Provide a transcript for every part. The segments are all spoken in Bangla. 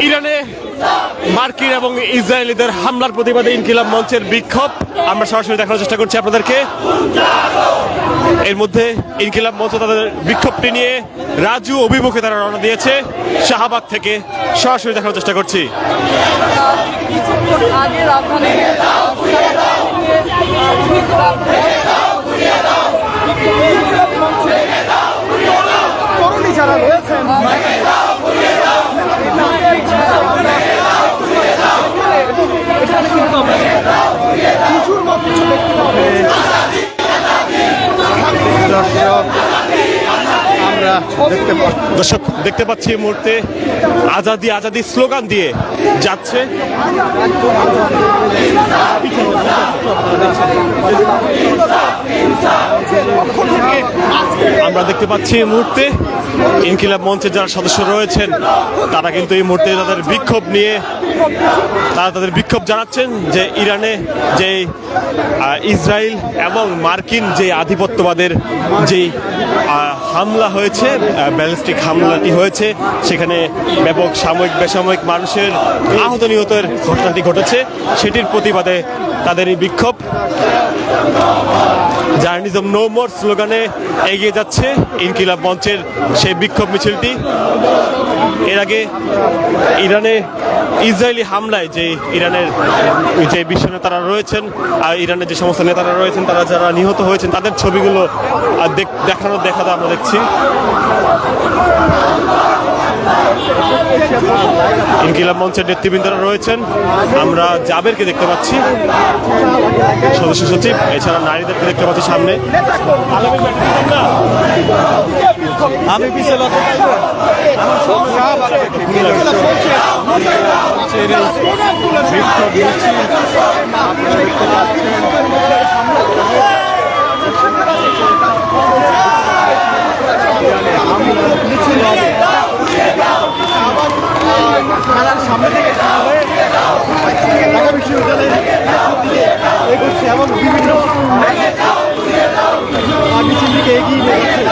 ইরানে মার্কিন এবং ইসরায়েলিদের হামলার প্রতিবাদে ইনকিলাব মঞ্চের বিক্ষোভ আমরা সরাসরি দেখানোর চেষ্টা করছি আপনাদেরকে। এর মধ্যে ইনকিলাব মঞ্চ তাদের বিক্ষোভটি নিয়ে রাজু অভিমুখে তারা রওনা দিয়েছে। শাহবাগ থেকে সরাসরি দেখানোর চেষ্টা করছি। যারা রয়েছেন দর্শক দেখতে পাচ্ছি এই মুহূর্তে আজাদি আজাদি স্লোগান দিয়ে যাচ্ছে। আমরা দেখতে পাচ্ছি এই মুহূর্তে ইনকিলাব মঞ্চের যারা সদস্য রয়েছেন তারা কিন্তু এই মুহূর্তে তাদের বিক্ষোভ নিয়ে তাদের বিক্ষোভ জানাচ্ছেন যে ইরানে যে ইসরায়েল এবং মার্কিন যে আধিপত্যবাদের যেই হামলা হয়েছে, ব্যালিস্টিক হামলাটি হয়েছে, সেখানে ব্যাপক সাময়িক বেসামরিক মানুষের আহত নিহতের ঘটনাটি ঘটেছে, সেটির প্রতিবাদে তাদের এই বিক্ষোভ। জার্নালিজম নো মোর স্লোগানে এগিয়ে যাচ্ছে ইনকিলাব মঞ্চের সেই বিক্ষোভ মিছিলটি। এর আগে ইরানে ইসরায়েলি হামলায় যে ইরানের যে বিশ্ব নেতারা রয়েছেন আর ইরানের যে সমস্ত নেতারা রয়েছেন তারা যারা নিহত হয়েছেন তাদের ছবিগুলো দেখাতে আমরা দেখছি। ইনকিলাব মঞ্চের নেতৃবৃন্দরা রয়েছেন, আমরা জাবেরকে দেখতে পাচ্ছি, সদস্য সচিব, এছাড়া নারীদেরকে দেখতে পাচ্ছি সামনে। আমি সামনে থেকে ঢাকা বিশ্ববিদ্যালয়ের এগোচ্ছে এবং বিভিন্ন মিছিল থেকে এগিয়ে নিয়ে যাচ্ছে।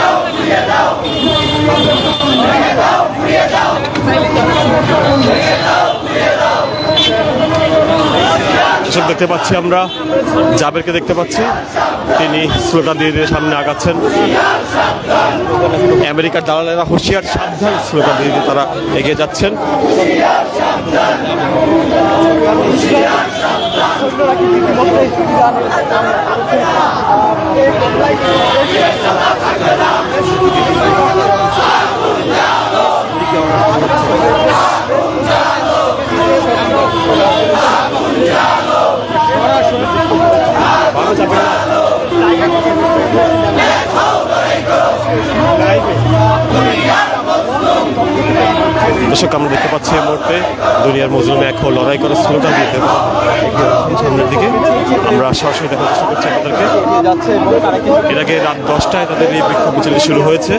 দেখতে পাচ্ছি আমরা জাবেরকে দেখতে পাচ্ছি, তিনি স্লোগান দিয়ে দিয়ে সামনে আগাচ্ছেন। আমেরিকার দালালেরা হুঁশিয়ার সাবধান স্লোগান দিয়ে দিয়ে তারা এগিয়ে যাচ্ছেন। দর্শক আমরা দেখতে পাচ্ছি এই মুহূর্তে দুনিয়ার মজলুম এক হো, লড়াই করে স্লোগান দিতে সামনের দিকে আমরা সরাসরি দেখার চেষ্টা করছি আপনাদেরকে। এর আগে রাত 10টায় তাদের এই বিক্ষোভ মিছিল শুরু হয়েছে।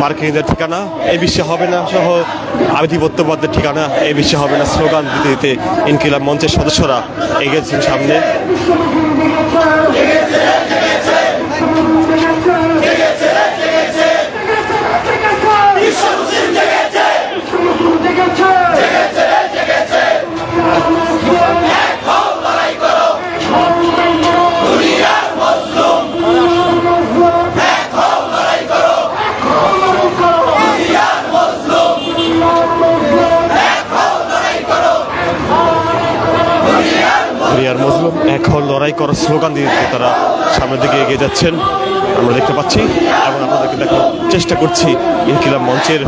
মার্কিনীদের ঠিকানা এই বিশ্বে হবে না সহ আধিপত্যবাদের ঠিকানা এই বিশ্বে হবে না স্লোগান দিতে দিতে ইনকিলাব মঞ্চের সদস্যরা এগিয়েছেন সামনে। এক হল লড়াই করার স্লোগান দিয়ে তারা সামনের দিকে এগিয়ে যাচ্ছেন আমরা দেখতে পাচ্ছি এবং আপনাদেরকে দেখার চেষ্টা করছি ইনকিলাব মঞ্চের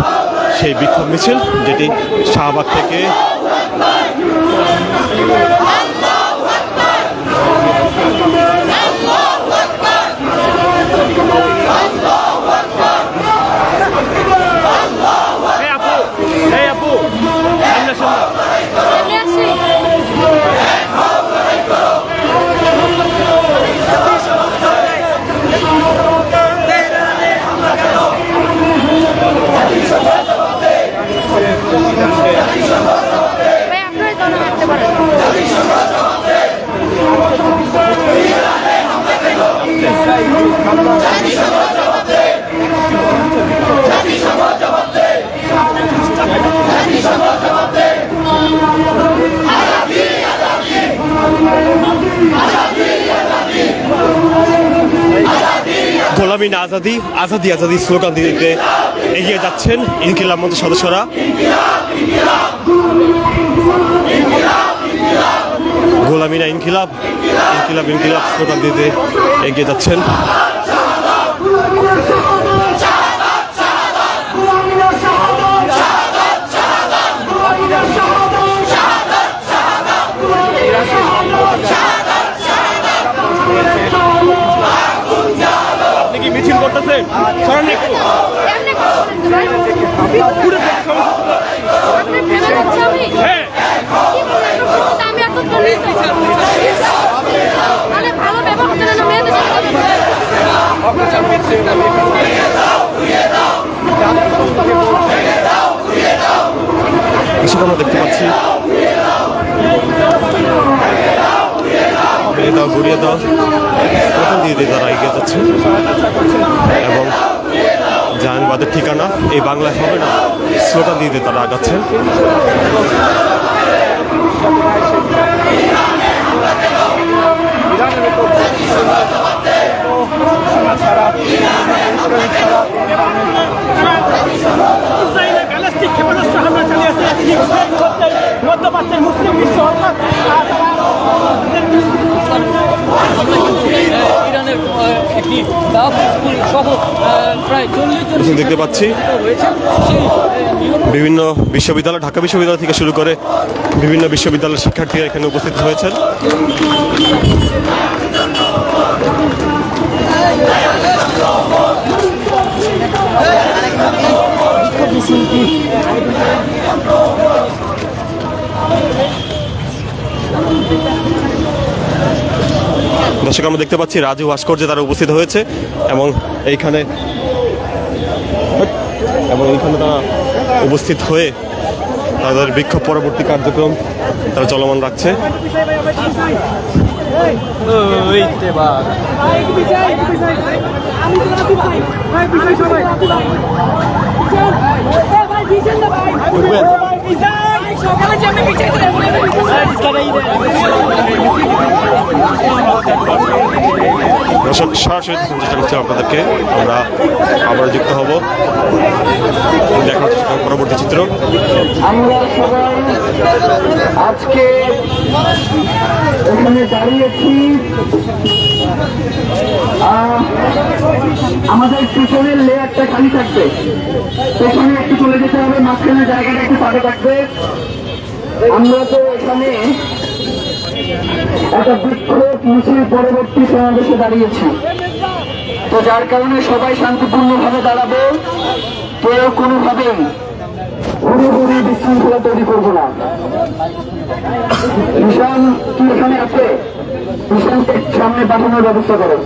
সেই বিক্ষোভ মিছিল যেটি শাহবাগ থেকে গোলামি না আজাদি, আজাদি আজাদি স্লোগান দিতে এগিয়ে যাচ্ছেন ইনকিলাব মঞ্চের সদস্যরা। গোলামি না ইনকিলাব, ইনকিলাব ইনকিলাব স্লোগান দিতে এগিয়ে যাচ্ছেন। আপনি কি মিছিল করতেছেন? সরেন একটু। হ্যাঁ আমি এত ভালো ব্যবহার করতে না মেয়েদের এসব আমরা দেখতে পাচ্ছি। মেরে দাও, ঘুরিয়ে দাও, স্লোগান দিয়ে দিয়ে তারা এগিয়ে যাচ্ছে এবং জাহানবাদের ঠিকানা এই বাংলায় হবে না স্লোগান দিয়ে দিয়ে তারা আগাচ্ছেন। ব্যালিস্টিক ক্ষেপণাস্ত্র হামলা চালিয়েছে মধ্যপ্রাচ্যের মুসলিম বিশ্ব অর্থাৎ ইরানের একটি দাব স্কুল সহ প্রায় 40 জন দেখতে পাচ্ছি বিভিন্ন বিশ্ববিদ্যালয়, ঢাকা বিশ্ববিদ্যালয় থেকে শুরু করে বিভিন্ন বিশ্ববিদ্যালয়ের শিক্ষার্থীরা এখানে উপস্থিত হয়েছেন। দর্শক আমরা দেখতে পাচ্ছি রাজু ভাস্কর্যে তারা উপস্থিত হয়েছে এবং এইখানে তারা উপস্থিত হয়ে তাদের বিক্ষোভ পরবর্তী কার্যক্রম তারা চলমান রাখছে। দর্শক সরাসরি চেষ্টা করছি আপনাদেরকে, আমরা আবার যুক্ত হব, দেখার চেষ্টা করব পরবর্তী চিত্র। আমরা সবাই আজকে এখানে দাঁড়িয়েছি আমাদের পিছনের লেয়ারটা খালি থাকবে, পেছনে একটু চলে যেতে হবে, মাঝখানে জায়গাটা একটু ফাঁকা থাকবে। আমরা তো এখানে একটা বিক্ষোভ মিছিল পরবর্তী সমাবেশে দাঁড়িয়েছি, তো যার কারণে সবাই শান্তিপূর্ণভাবে দাঁড়াবো, কেউ কোনোভাবেই পুরোপুরি বিশৃঙ্খলা তৈরি করবো না। ঈশান কি এখানে আছে? ঈশানকে সামনে পাঠানোর ব্যবস্থা করো।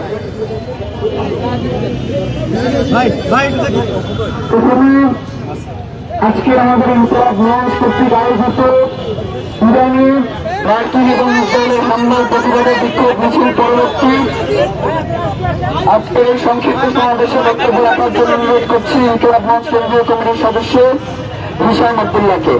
প্রথমে আজকে আমাদের ইনকিলাব মঞ্চ কর্তৃক আয়োজিত ইরানি মার্কিন এবং ইসরায়েলের হামলার প্রতিবাদে বিক্ষোভ মিছিল পরবর্তী আজকের এই সংক্ষিপ্ত সমাবেশে বক্তব্য রাখার জন্য অনুরোধ করছি ইনকিলাব মঞ্চ কেন্দ্রীয় কমিটির সদস্য হিশাম আব্দুল্লাহকে।